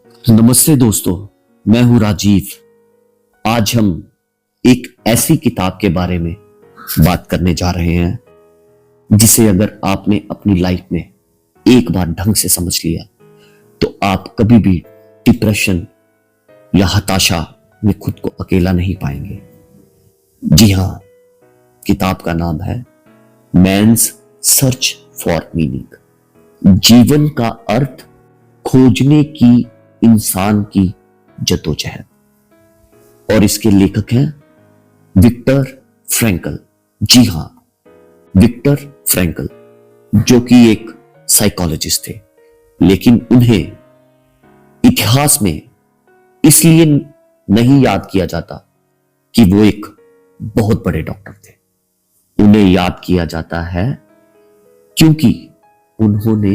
नमस्ते दोस्तों, मैं हूं राजीव। आज हम एक ऐसी किताब के बारे में बात करने जा रहे हैं जिसे अगर आपने अपनी लाइफ में एक बार ढंग से समझ लिया तो आप कभी भी डिप्रेशन या हताशा में खुद को अकेला नहीं पाएंगे। जी हां, किताब का नाम है मैन्स सर्च फॉर मीनिंग, जीवन का अर्थ खोजने की इंसान की जद्दोजहद। और इसके लेखक हैं विक्टर फ्रैंकल। जी हां, विक्टर फ्रैंकल, जो कि एक साइकोलॉजिस्ट थे, लेकिन उन्हें इतिहास में इसलिए नहीं याद किया जाता कि वो एक बहुत बड़े डॉक्टर थे। उन्हें याद किया जाता है क्योंकि उन्होंने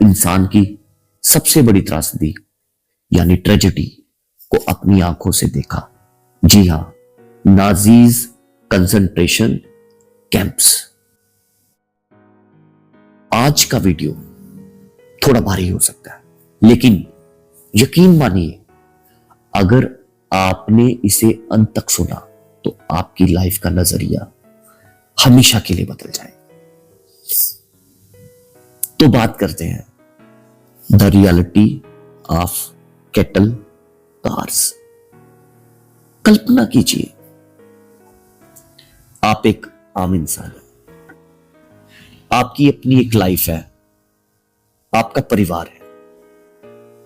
इंसान की सबसे बड़ी त्रासदी यानी ट्रेजेडी को अपनी आंखों से देखा। जी हां, नाजीज कंसंट्रेशन कैंप्स। आज का वीडियो थोड़ा भारी हो सकता है, लेकिन यकीन मानिए, अगर आपने इसे अंत तक सुना तो आपकी लाइफ का नजरिया हमेशा के लिए बदल जाएगा। तो बात करते हैं the reality of cattle cars. कल्पना कीजिए, आप एक आम इंसान हैं, आपकी अपनी एक लाइफ है, आपका परिवार है,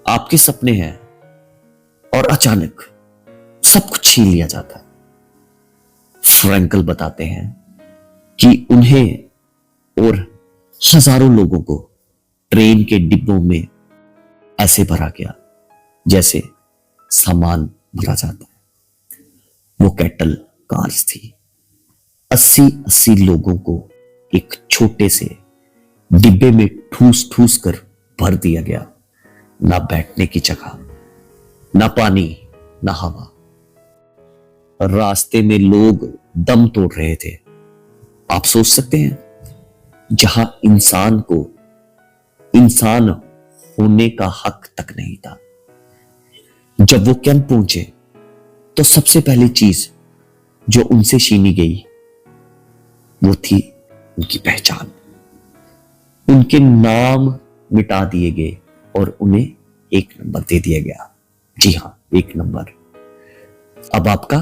आपके सपने हैं, और अचानक सब कुछ छीन लिया जाता है। फ्रैंकल बताते हैं कि उन्हें और हजारों लोगों को ट्रेन के डिब्बों में ऐसे भरा गया जैसे सामान भरा जाता है। वो कैटल कार्स थी। 80-80 लोगों को एक छोटे से डिब्बे में ठूस ठूस कर भर दिया गया। ना बैठने की जगह, ना पानी, ना हवा। रास्ते में लोग दम तोड़ रहे थे। आप सोच सकते हैं, जहां इंसान को इंसान होने का हक तक नहीं था। जब वो कैंप पहुंचे तो सबसे पहली चीज जो उनसे छीनी गई वो थी उनकी पहचान। उनके नाम मिटा दिए गए और उन्हें एक नंबर दे दिया गया। जी हां, एक नंबर। अब आपका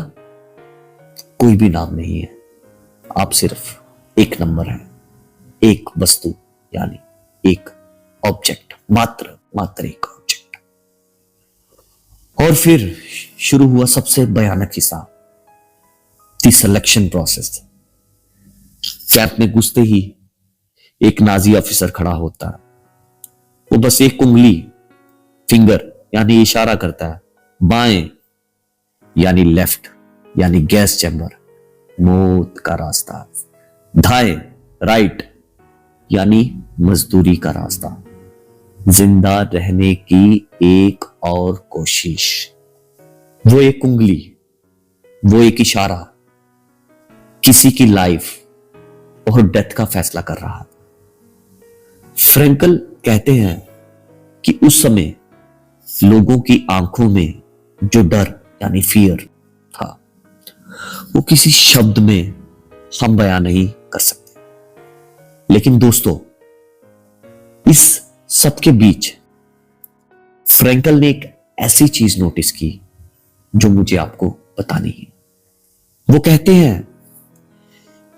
कोई भी नाम नहीं है, आप सिर्फ एक नंबर हैं, एक वस्तु यानी एक ऑब्जेक्ट, मात्र एक ऑब्जेक्ट। और फिर शुरू हुआ सबसे भयानक हिस्सा, द सिलेक्शन प्रोसेस। कैंप में घुसते ही एक नाजी ऑफिसर खड़ा होता है। वो बस एक उंगली, फिंगर यानी इशारा करता है। बाएं यानी लेफ्ट यानी गैस चैम्बर, मौत का रास्ता। दाएं राइट यानी मजदूरी का रास्ता, जिंदा रहने की एक और कोशिश। वो एक उंगली, वो एक इशारा किसी की लाइफ और डेथ का फैसला कर रहा था। फ्रैंकल कहते हैं कि उस समय लोगों की आंखों में जो डर यानी फियर था, वो किसी शब्द में हम बयान नहीं कर सकते। लेकिन दोस्तों, इस सबके बीच फ्रैंकल ने एक ऐसी चीज नोटिस की जो मुझे आपको बतानी है। वो कहते हैं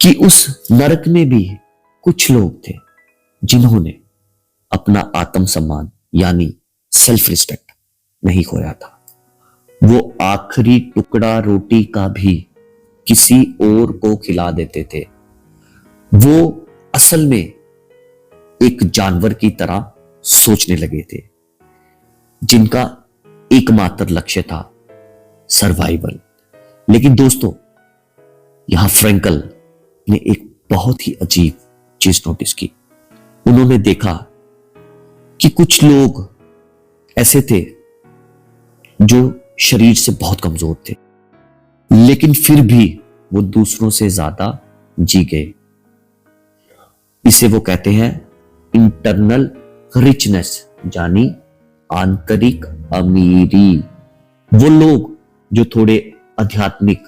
कि उस नरक में भी कुछ लोग थे जिन्होंने अपना आत्मसम्मान यानी सेल्फ रिस्पेक्ट नहीं खोया था। वो आखिरी टुकड़ा रोटी का भी किसी और को खिला देते थे। वो असल में एक जानवर की तरह सोचने लगे थे, जिनका एकमात्र लक्ष्य था सर्वाइवल। लेकिन दोस्तों, यहां फ्रैंकल ने एक बहुत ही अजीब चीज नोटिस की। उन्होंने देखा कि कुछ लोग ऐसे थे जो शरीर से बहुत कमजोर थे, लेकिन फिर भी वो दूसरों से ज्यादा जी गए। इसे वो कहते हैं इंटरनल रिचनेस, यानी आंतरिक अमीरी। वो लोग जो थोड़े आध्यात्मिक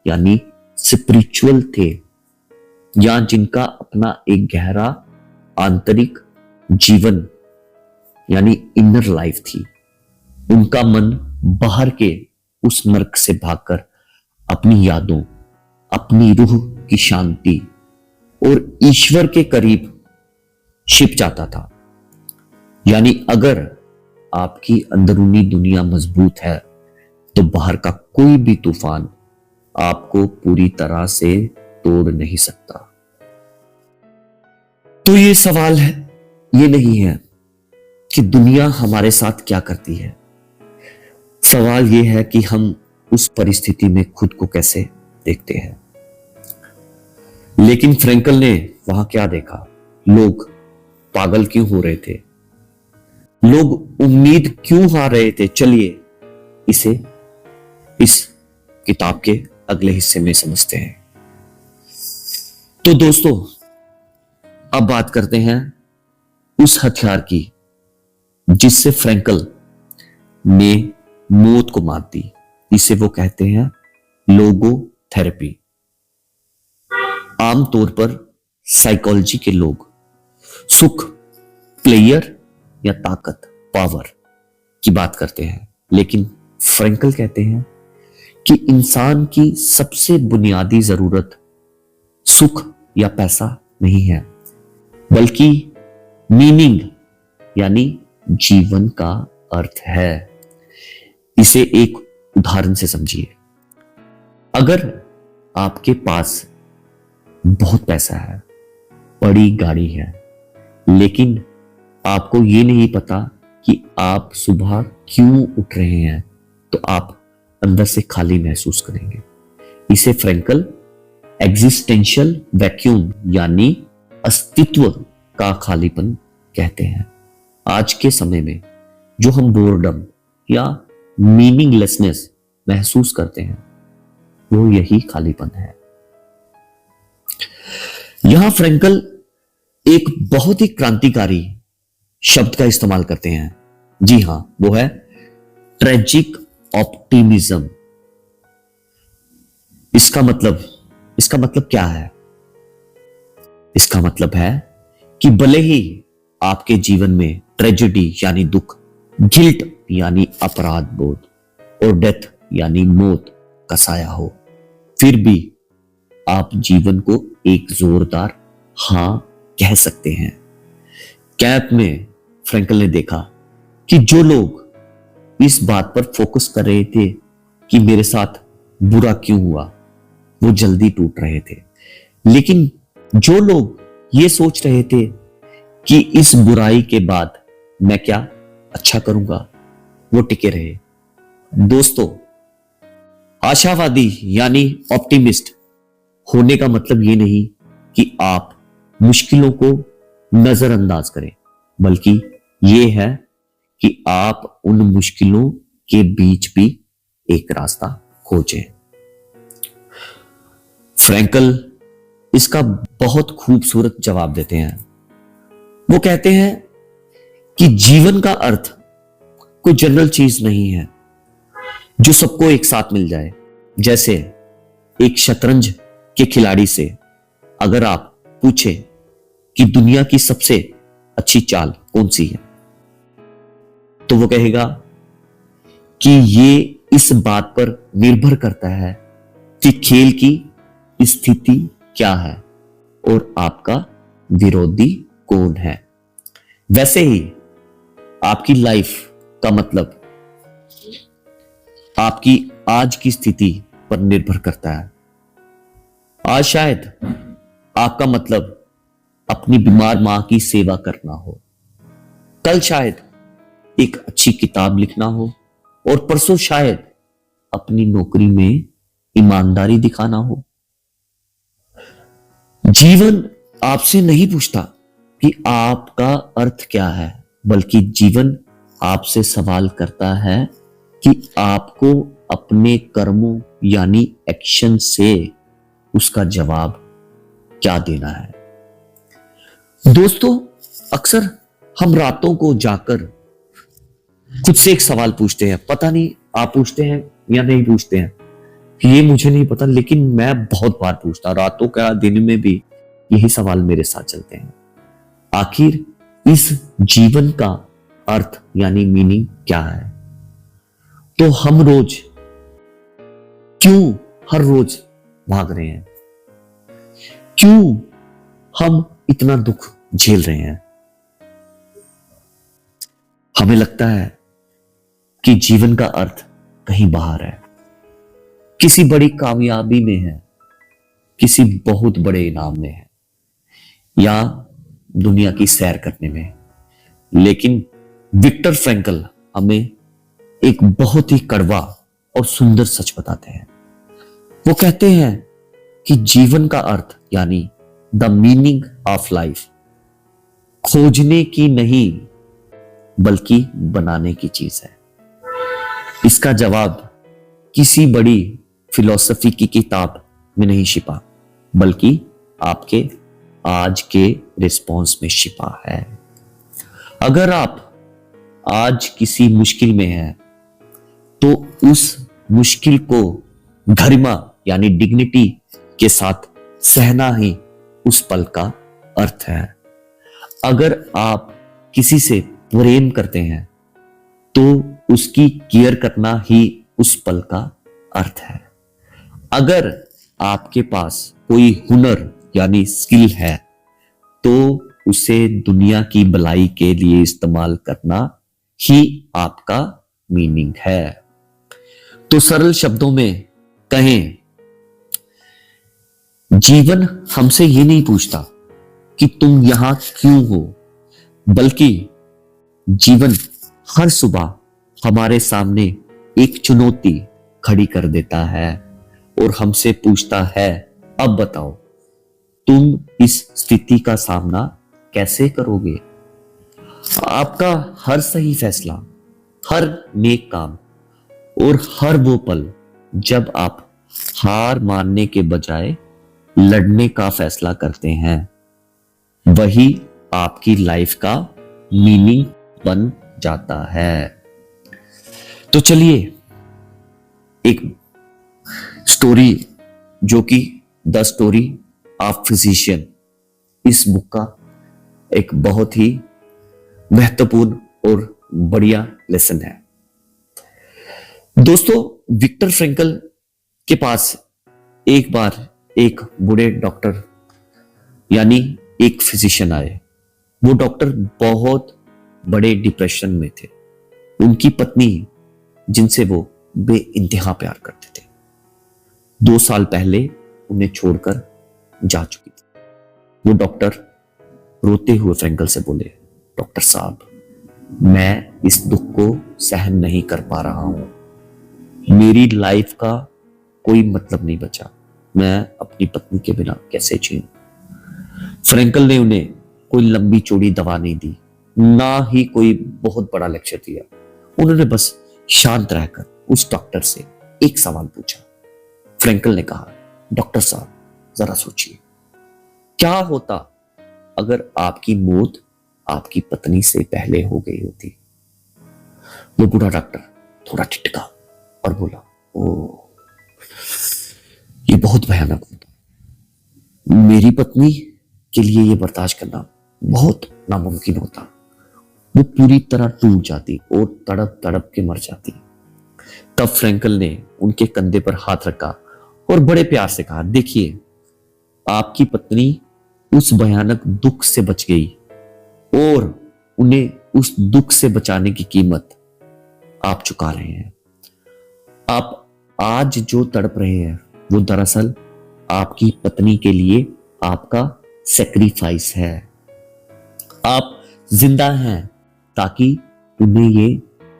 यानी स्पिरिचुअल थे, या जिनका अपना एक गहरा आंतरिक जीवन यानी इनर लाइफ थी, उनका मन बाहर के उस नर्क से भागकर अपनी यादों, अपनी रूह की शांति और ईश्वर के करीब छिप जाता था। यानी अगर आपकी अंदरूनी दुनिया मजबूत है तो बाहर का कोई भी तूफान आपको पूरी तरह से तोड़ नहीं सकता। तो ये सवाल है, ये नहीं है कि दुनिया हमारे साथ क्या करती है। सवाल ये है कि हम उस परिस्थिति में खुद को कैसे देखते हैं। लेकिन फ्रैंकल ने वहां क्या देखा? लोग पागल क्यों हो रहे थे? लोग उम्मीद क्यों हार रहे थे? चलिए इसे इस किताब के अगले हिस्से में समझते हैं। तो दोस्तों, अब बात करते हैं उस हथियार की जिससे फ्रैंकल ने मौत को मात दी। इसे वो कहते हैं लोगोथेरेपी। आमतौर पर साइकोलॉजी के लोग सुख, प्लेयर या ताकत, पावर की बात करते हैं, लेकिन फ्रैंकल कहते हैं कि इंसान की सबसे बुनियादी जरूरत सुख या पैसा नहीं है, बल्कि मीनिंग यानी जीवन का अर्थ है। इसे एक उदाहरण से समझिए। अगर आपके पास बहुत पैसा है, बड़ी गाड़ी है, लेकिन आपको ये नहीं पता कि आप सुबह क्यों उठ रहे हैं, तो आप अंदर से खाली महसूस करेंगे। इसे फ्रैंकल एग्जिस्टेंशियल वैक्यूम यानी अस्तित्व का खालीपन कहते हैं। आज के समय में जो हम बोर्डम या मीनिंगलेसनेस महसूस करते हैं, वो यही खालीपन है। यहां फ्रैंकल एक बहुत ही क्रांतिकारी शब्द का इस्तेमाल करते हैं। जी हां, वो है ट्रेजिक ऑप्टिमिज्म। इसका मतलब क्या है? इसका मतलब है कि भले ही आपके जीवन में ट्रेजेडी यानी दुख, गिल्ट यानी अपराध बोध और डेथ यानी मौत का साया हो, फिर भी आप जीवन को एक जोरदार हां कह सकते हैं। कैप में फ्रैंकल ने देखा कि जो लोग इस बात पर फोकस कर रहे थे कि मेरे साथ बुरा क्यों हुआ, वो जल्दी टूट रहे थे। लेकिन जो लोग ये सोच रहे थे कि इस बुराई के बाद मैं क्या अच्छा करूंगा, वो टिके रहे। दोस्तों, आशावादी यानी ऑप्टिमिस्ट होने का मतलब ये नहीं कि आप मुश्किलों को नजरअंदाज करें, बल्कि ये है कि आप उन मुश्किलों के बीच भी एक रास्ता खोजें। फ्रैंकल इसका बहुत खूबसूरत जवाब देते हैं। वो कहते हैं कि जीवन का अर्थ कोई जनरल चीज नहीं है जो सबको एक साथ मिल जाए। जैसे एक शतरंज के खिलाड़ी से अगर आप पूछे कि दुनिया की सबसे अच्छी चाल कौन सी है, तो वो कहेगा कि ये इस बात पर निर्भर करता है कि खेल की स्थिति क्या है और आपका विरोधी कौन है। वैसे ही आपकी लाइफ का मतलब आपकी आज की स्थिति पर निर्भर करता है। आज शायद आपका मतलब अपनी बीमार मां की सेवा करना हो, कल शायद एक अच्छी किताब लिखना हो, और परसों शायद अपनी नौकरी में ईमानदारी दिखाना हो। जीवन आपसे नहीं पूछता कि आपका अर्थ क्या है, बल्कि जीवन आपसे सवाल करता है कि आपको अपने कर्मों यानी एक्शन से उसका जवाब क्या देना है। दोस्तों, अक्सर हम रातों को जाकर खुद से एक सवाल पूछते हैं, पता नहीं आप पूछते हैं या नहीं पूछते हैं, ये मुझे नहीं पता, लेकिन मैं बहुत बार पूछता, रातों का दिन में भी यही सवाल मेरे साथ चलते हैं। आखिर इस जीवन का अर्थ यानी मीनिंग क्या है? तो हम रोज क्यों हर रोज भाग रहे हैं? क्यों हम इतना दुख झेल रहे हैं? हमें लगता है कि जीवन का अर्थ कहीं बाहर है, किसी बड़ी कामयाबी में है, किसी बहुत बड़े इनाम में है, या दुनिया की सैर करने में। लेकिन विक्टर फ्रैंकल हमें एक बहुत ही कड़वा और सुंदर सच बताते हैं। वो कहते हैं कि जीवन का अर्थ यानी द मीनिंग ऑफ लाइफ खोजने की नहीं बल्कि बनाने की चीज है। इसका जवाब किसी बड़ी फिलॉसफी की किताब में नहीं छिपा, बल्कि आपके आज के रिस्पॉन्स में छिपा है। अगर आप आज किसी मुश्किल में हैं, तो उस मुश्किल को गरिमा यानी डिग्निटी के साथ सहना ही उस पल का अर्थ है। अगर आप किसी से प्रेम करते हैं, तो उसकी केयर करना ही उस पल का अर्थ है। अगर आपके पास कोई हुनर यानी स्किल है, तो उसे दुनिया की भलाई के लिए इस्तेमाल करना ही आपका मीनिंग है। तो सरल शब्दों में कहें, जीवन हमसे ये नहीं पूछता कि तुम यहां क्यों हो, बल्कि जीवन हर सुबह हमारे सामने एक चुनौती खड़ी कर देता है और हमसे पूछता है, अब बताओ तुम इस स्थिति का सामना कैसे करोगे? आपका हर सही फैसला, हर नेक काम और हर वो पल जब आप हार मानने के बजाय लड़ने का फैसला करते हैं, वही आपकी लाइफ का मीनिंग बन जाता है। तो चलिए एक स्टोरी, जो कि द स्टोरी ऑफ फिजिशियन, इस बुक का एक बहुत ही महत्वपूर्ण और बढ़िया लेसन है। दोस्तों, विक्टर फ्रैंकल के पास एक बार एक बूढ़े डॉक्टर यानी एक फिजिशियन आए। वो डॉक्टर बहुत बड़े डिप्रेशन में थे। उनकी पत्नी, जिनसे वो बेइंतहा प्यार करते थे, 2 साल पहले उन्हें छोड़कर जा चुकी थी। वो डॉक्टर रोते हुए फ्रैंकल से बोले, डॉक्टर साहब, मैं इस दुख को सहन नहीं कर पा रहा हूं। मेरी लाइफ का कोई मतलब नहीं बचा। मैं अपनी पत्नी के बिना कैसे जीऊं? फ्रैंकल ने उन्हें कोई लंबी चौड़ी दवा नहीं दी, ना ही कोई बहुत बड़ा लेक्चर दिया। उन्होंने बस शांत रहकर उस डॉक्टर से एक सवाल पूछा। फ्रैंकल ने कहा, डॉक्टर साहब, जरा सोचिए, क्या होता अगर आपकी मौत आपकी पत्नी से पहले हो गई होती? वो बूढ़ा डॉक्टर थोड़ा ठिठका और बोला, ओ, ये बहुत भयानक होता। मेरी पत्नी के लिए ये बर्दाश्त करना बहुत नामुमकिन होता। वो पूरी तरह टूट जाती और तड़प तड़प के मर जाती। तब फ्रैंकल ने उनके कंधे पर हाथ रखा और बड़े प्यार से कहा, देखिए, आपकी पत्नी उस भयानक दुख से बच गई और उन्हें उस दुख से बचाने की कीमत आप चुका रहे हैं। आप आज जो तड़प रहे हैं, वो दरअसल आपकी पत्नी के लिए आपका सेक्रीफाइस है। आप जिंदा हैं ताकि उन्हें ये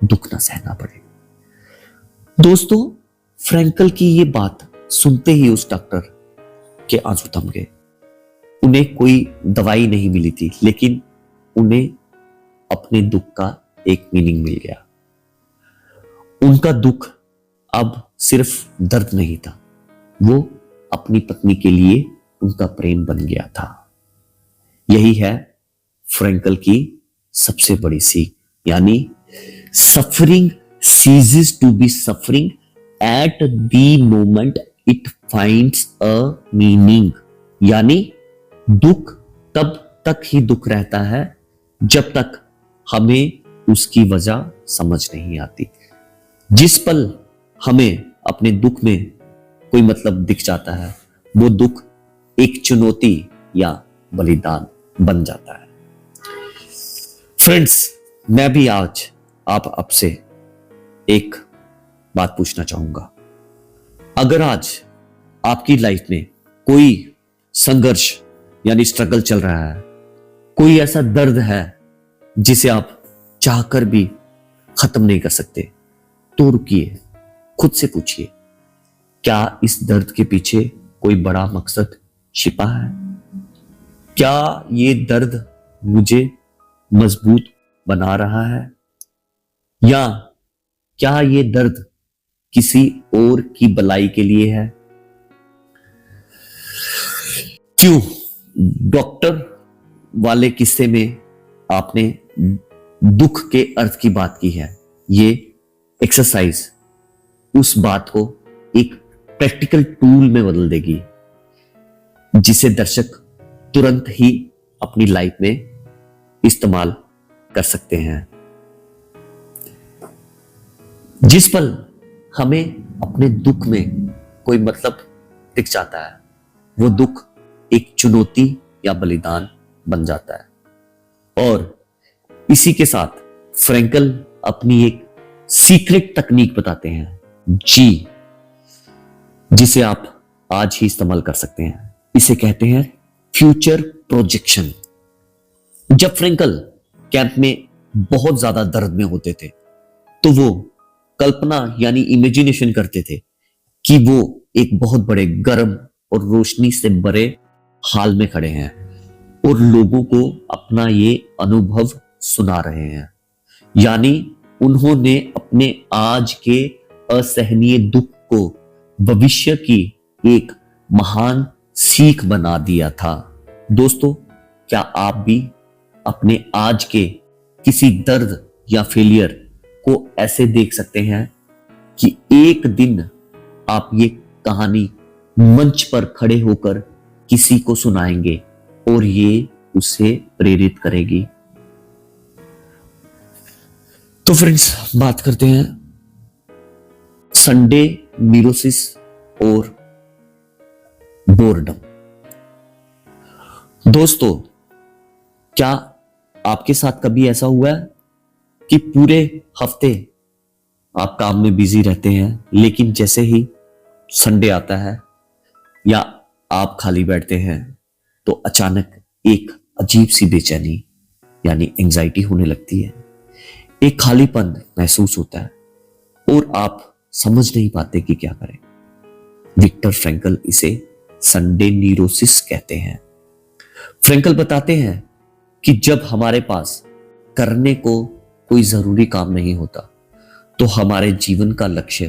दुख ना सहना पड़े। दोस्तों, फ्रैंकल की ये बात सुनते ही उस डॉक्टर के आंसू थम गए। उन्हें कोई दवाई नहीं मिली थी, लेकिन उन्हें अपने दुख का एक मीनिंग मिल गया। उनका दुख अब सिर्फ दर्द नहीं था, वो अपनी पत्नी के लिए उनका प्रेम बन गया था। यही है फ्रैंकल की सबसे बड़ी सीख, यानी suffering ceases to be suffering at the moment it finds a meaning। यानी दुख तब तक ही दुख रहता है जब तक हमें उसकी वजह समझ नहीं आती। जिस पल हमें अपने दुख में कोई मतलब दिख जाता है, वो दुख एक चुनौती या बलिदान बन जाता है। फ्रेंड्स, मैं भी आज आप आपसे एक बात पूछना चाहूंगा। अगर आज आपकी लाइफ में कोई संघर्ष यानी स्ट्रगल चल रहा है, कोई ऐसा दर्द है जिसे आप चाहकर भी खत्म नहीं कर सकते, तो रुकिए, खुद से पूछिए, क्या इस दर्द के पीछे कोई बड़ा मकसद छिपा है? क्या ये दर्द मुझे मजबूत बना रहा है, या क्या ये दर्द किसी और की भलाई के लिए है? क्यों डॉक्टर वाले किस्से में आपने दुख के अर्थ की बात की है, ये एक्सरसाइज उस बात को एक प्रैक्टिकल टूल में बदल देगी, जिसे दर्शक तुरंत ही अपनी लाइफ में इस्तेमाल कर सकते हैं। जिस पल हमें अपने दुख में कोई मतलब दिख जाता है, वो दुख एक चुनौती या बलिदान बन जाता है। और इसी के साथ फ्रैंकल अपनी एक सीक्रेट तकनीक बताते हैं, जी, जिसे आप आज ही इस्तेमाल कर सकते हैं। इसे कहते हैं फ्यूचर प्रोजेक्शन। जब फ्रैंकल कैंप में बहुत ज्यादा दर्द में होते थे, तो वो कल्पना यानी इमेजिनेशन करते थे कि वो एक बहुत बड़े गर्म और रोशनी से भरे हाल में खड़े हैं और लोगों को अपना ये अनुभव सुना रहे हैं। यानी उन्होंने अपने आज के असहनीय दुख को भविष्य की एक महान सीख बना दिया था। दोस्तों, क्या आप भी अपने आज के किसी दर्द या फेलियर को ऐसे देख सकते हैं कि एक दिन आप ये कहानी मंच पर खड़े होकर किसी को सुनाएंगे और ये उसे प्रेरित करेगी? तो फ्रेंड्स, बात करते हैं संडे न्यूरोसिस और बोर्डम। दोस्तों, क्या आपके साथ कभी ऐसा हुआ है कि पूरे हफ्ते आप काम में बिजी रहते हैं, लेकिन जैसे ही संडे आता है या आप खाली बैठते हैं, तो अचानक एक अजीब सी बेचैनी यानी एंजाइटी होने लगती है, एक खालीपन महसूस होता है और आप समझ नहीं पाते कि क्या करें। विक्टर फ्रैंकल इसे संडे न्यूरोसिस कहते हैं। फ्रैंकल बताते हैं कि जब हमारे पास करने को कोई जरूरी काम नहीं होता, तो हमारे जीवन का लक्ष्य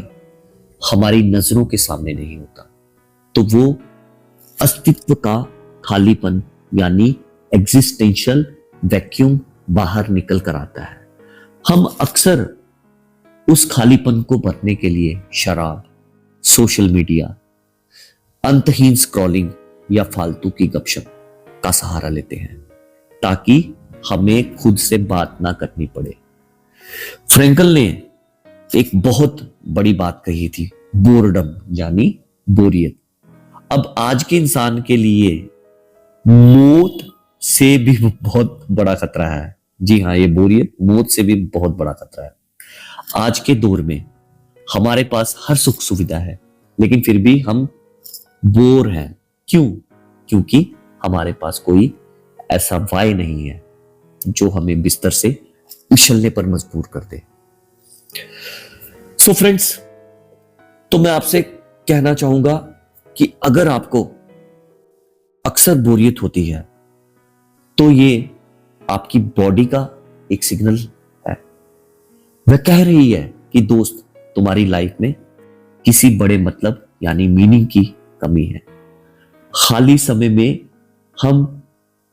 हमारी नजरों के सामने नहीं होता, तो वो अस्तित्व का खालीपन यानी एग्जिस्टेंशियल वैक्यूम बाहर निकल कर आता है। हम अक्सर उस खालीपन को भरने के लिए शराब, सोशल मीडिया, अंतहीन स्क्रॉलिंग या फालतू की गपशप का सहारा लेते हैं, ताकि हमें खुद से बात ना करनी पड़े। फ्रैंकल ने एक बहुत बड़ी बात कही थी, बोर्डम यानी बोरियत। अब आज के इंसान के लिए मौत से भी बहुत बड़ा खतरा है। जी हाँ, ये बोरियत मौत से भी बहुत बड़ा खतरा है। आज के दौर में हमारे पास हर सुख सुविधा है, लेकिन फिर भी हम बोर हैं। क्यों? क्योंकि हमारे पास कोई ऐसा वाय नहीं है जो हमें बिस्तर से उछलने पर मजबूर कर दे। सो फ्रेंड्स, तो मैं आपसे कहना चाहूंगा कि अगर आपको अक्सर बोरियत होती है, तो ये आपकी बॉडी का एक सिग्नल है। वह कह रही है कि दोस्त, तुम्हारी लाइफ में किसी बड़े मतलब यानी मीनिंग की कमी है। खाली समय में हम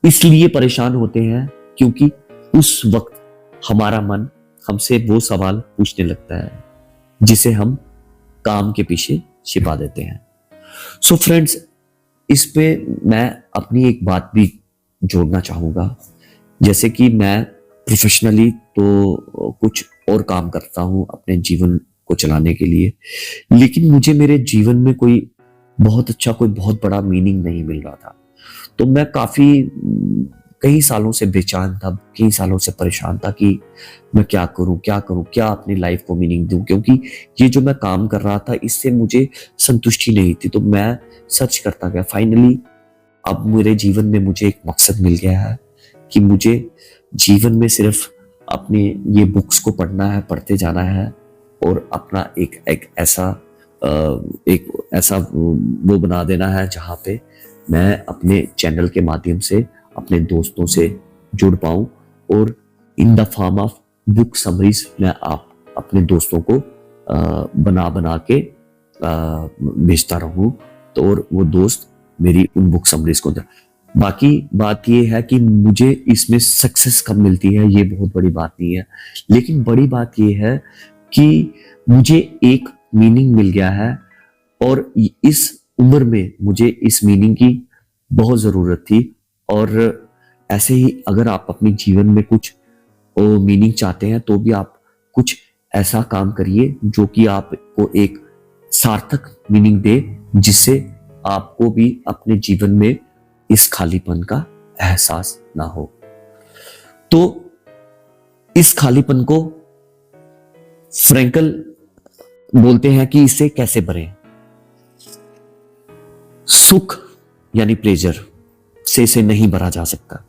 इसलिए परेशान होते हैं क्योंकि उस वक्त हमारा मन हमसे वो सवाल पूछने लगता है जिसे हम काम के पीछे छिपा देते हैं। सो फ्रेंड्स, इस पे मैं अपनी एक बात भी जोड़ना चाहूंगा। जैसे कि मैं प्रोफेशनली तो कुछ और काम करता हूं अपने जीवन को चलाने के लिए, लेकिन मुझे मेरे जीवन में कोई बहुत अच्छा, कोई बहुत बड़ा मीनिंग नहीं मिल रहा था। तो मैं काफी कई सालों से बेचैन था, कई सालों से परेशान था कि मैं क्या करूं, क्या करूं, क्या अपनी लाइफ को मीनिंग दूं, क्योंकि ये जो मैं काम कर रहा था इससे मुझे संतुष्टि नहीं थी। तो मैं सर्च करता गया। फाइनली अब मेरे जीवन में मुझे एक मकसद मिल गया है कि मुझे जीवन में सिर्फ अपने ये बुक्स को पढ़ना है, पढ़ते जाना है और अपना एक ऐसा वो बना देना है जहां पे मैं अपने चैनल के माध्यम से अपने दोस्तों से जुड़ पाऊं और in the form of book summaries मैं आप अपने दोस्तों को बना बना के भेजता रहूं, तो और वो दोस्त मेरी उन बुक समरीज को। बाकी बात ये है कि मुझे इसमें सक्सेस कब मिलती है ये बहुत बड़ी बात नहीं है, लेकिन बड़ी बात ये है कि मुझे एक मीनिंग मिल गया है और इस उम्र में मुझे इस मीनिंग की बहुत जरूरत थी। और ऐसे ही अगर आप अपने जीवन में कुछ मीनिंग चाहते हैं तो भी आप कुछ ऐसा काम करिए जो कि आपको एक सार्थक मीनिंग दे, जिससे आपको भी अपने जीवन में इस खालीपन का एहसास ना हो। तो इस खालीपन को फ्रैंकल बोलते हैं कि इसे कैसे भरें। सुख यानी प्लेजर से इसे नहीं भरा जा सकता,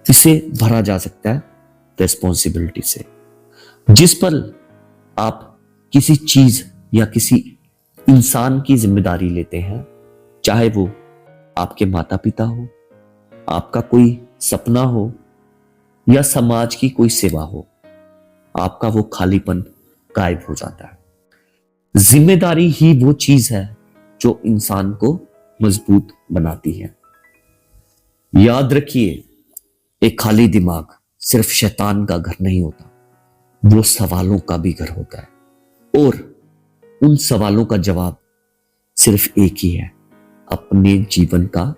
इसे भरा जा सकता है रेस्पॉन्सिबिलिटी से। जिस पल आप किसी चीज या किसी इंसान की जिम्मेदारी लेते हैं, चाहे वो आपके माता पिता हो, आपका कोई सपना हो या समाज की कोई सेवा हो, आपका वो खालीपन गायब हो जाता है। जिम्मेदारी ही वो चीज है जो इंसान को मजबूत बनाती है। याद रखिए, एक खाली दिमाग सिर्फ शैतान का घर नहीं होता, वो सवालों का भी घर होता है। और उन सवालों का जवाब सिर्फ एक ही है, अपने जीवन का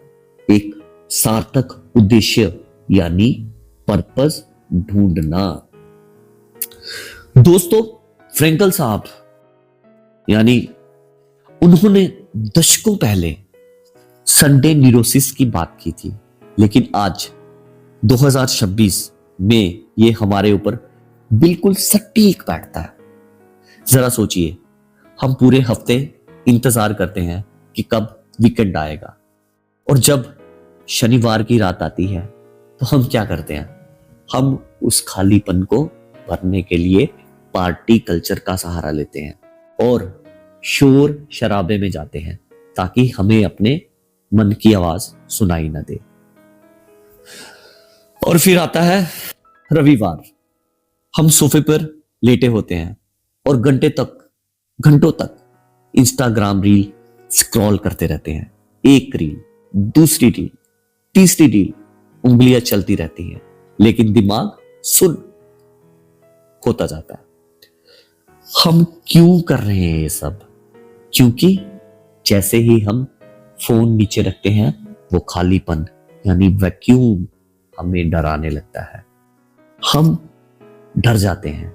एक सार्थक उद्देश्य यानी पर्पस ढूंढना। दोस्तों, फ्रैंकल साहब यानी उन्होंने दशकों पहले संडे न्यूरोसिस की बात की थी, लेकिन आज 2026 में ये हमारे ऊपर बिल्कुल सटीक बैठता है। जरा सोचिए, हम पूरे हफ्ते इंतजार करते हैं कि कब वीकेंड आएगा, और जब शनिवार की रात आती है तो हम क्या करते हैं? हम उस खालीपन को भरने के लिए पार्टी कल्चर का सहारा लेते हैं और शोर शराबे में जाते हैं ताकि हमें अपने मन की आवाज सुनाई ना दे। और फिर आता है रविवार। हम सोफे पर लेटे होते हैं और घंटों तक इंस्टाग्राम रील स्क्रॉल करते रहते हैं। एक रील, दूसरी रील, तीसरी रील, उंगलियां चलती रहती हैं, लेकिन दिमाग सुन्न होता जाता है। हम क्यों कर रहे हैं ये सब? क्योंकि जैसे ही हम फोन नीचे रखते हैं, वो खालीपन यानी वैक्यूम हमें डराने लगता है। हम डर जाते हैं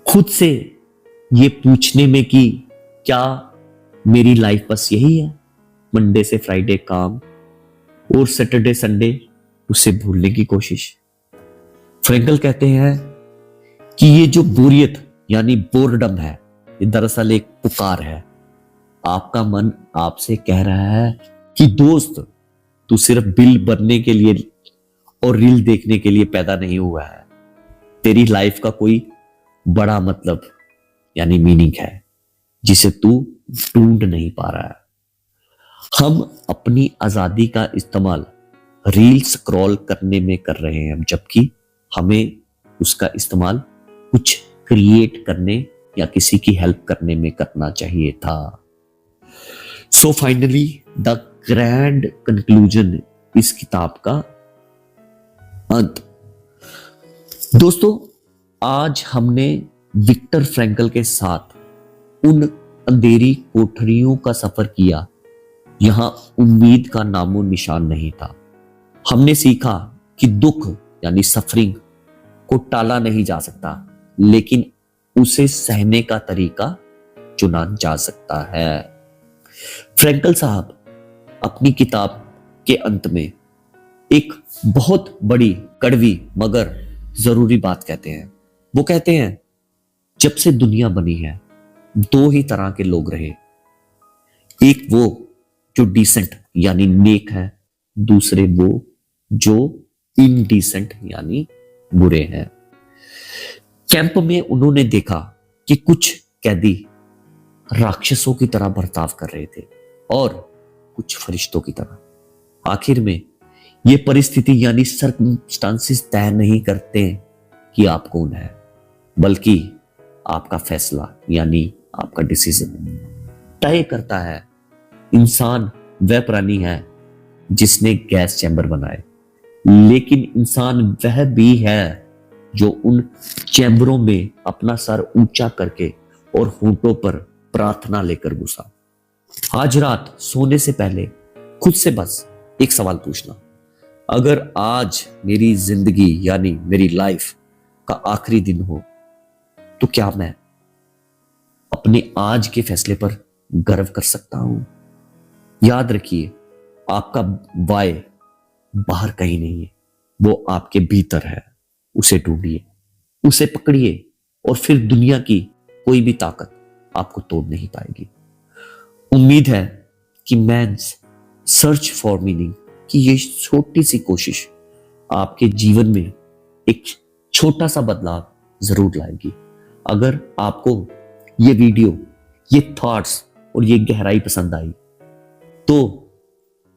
खुद से ये पूछने में कि क्या मेरी लाइफ बस यही है? मंडे से फ्राइडे काम और सैटरडे संडे उसे भूलने की कोशिश। फ्रैंकल कहते हैं कि ये जो बोरियत यानी बोरडम है, ये दरअसल एक पुकार है। आपका मन आपसे कह रहा है कि दोस्त, तू सिर्फ बिल भरने के लिए और रील देखने के लिए पैदा नहीं हुआ है। तेरी लाइफ का कोई बड़ा मतलब यानी मीनिंग है जिसे तू ढूंढ नहीं पा रहा है। हम अपनी आजादी का इस्तेमाल रील स्क्रॉल करने में कर रहे हैं, जबकि हमें उसका इस्तेमाल कुछ क्रिएट करने या किसी की हेल्प करने में करना चाहिए था। So finally the grand conclusion, इस किताब का अंत। दोस्तों, आज हमने विक्टर फ्रैंकल के साथ उन अंधेरी कोठरियों का सफर किया, यहां उम्मीद का नामो निशान नहीं था। हमने सीखा कि दुख यानी सफरिंग को टाला नहीं जा सकता, लेकिन उसे सहने का तरीका चुना जा सकता है। फ्रैंकल साहब अपनी किताब के अंत में एक बहुत बड़ी, कड़वी मगर जरूरी बात कहते हैं। वो कहते हैं, जब से दुनिया बनी है दो ही तरह के लोग रहे, एक वो जो डिसेंट यानी नेक है, दूसरे वो जो इनडिसेंट यानी बुरे हैं। कैंप में उन्होंने देखा कि कुछ कैदी राक्षसों की तरह बर्ताव कर रहे थे और कुछ फरिश्तों की तरह। आखिर में ये परिस्थिति यानी सर्कमस्टांसिस तय नहीं करते कि आप कौन है, बल्कि आपका फैसला यानी आपका डिसीजन तय करता है। इंसान वह प्राणी है जिसने गैस चैम्बर बनाए, लेकिन इंसान वह भी है जो उन चैम्बरों में अपना सर ऊंचा करके और होंठों पर प्रार्थना लेकर घुसा। आज रात सोने से पहले खुद से बस एक सवाल पूछना, अगर आज मेरी जिंदगी यानी मेरी लाइफ का आखिरी दिन हो तो क्या मैं अपने आज के फैसले पर गर्व कर सकता हूं? याद रखिए, आपका वाय बाहर कहीं नहीं है, वो आपके भीतर है। उसे ढूंढिए, उसे पकड़िए और फिर दुनिया की कोई भी ताकत आपको तोड़ नहीं पाएगी। उम्मीद है कि मैन्स सर्च फॉर मीनिंग की ये छोटी सी कोशिश आपके जीवन में एक छोटा सा बदलाव जरूर लाएगी। अगर आपको ये वीडियो, ये थॉट्स और ये गहराई पसंद आई तो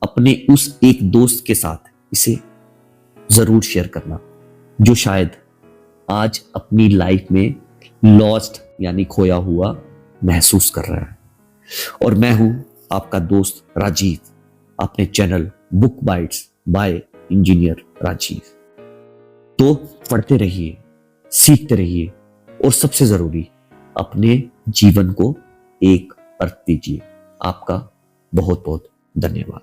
अपने उस एक दोस्त के साथ इसे जरूर शेयर करना जो शायद आज अपनी लाइफ में लॉस्ट यानी खोया हुआ महसूस कर रहा है। और मैं हूं आपका दोस्त राजीव, अपने channel book bytes by engineer Rajiv. तो पढ़ते रहिए, सीखते रहिए और सबसे जरूरी अपने जीवन को एक अर्थ दीजिए। आपका बहुत बहुत धन्यवाद।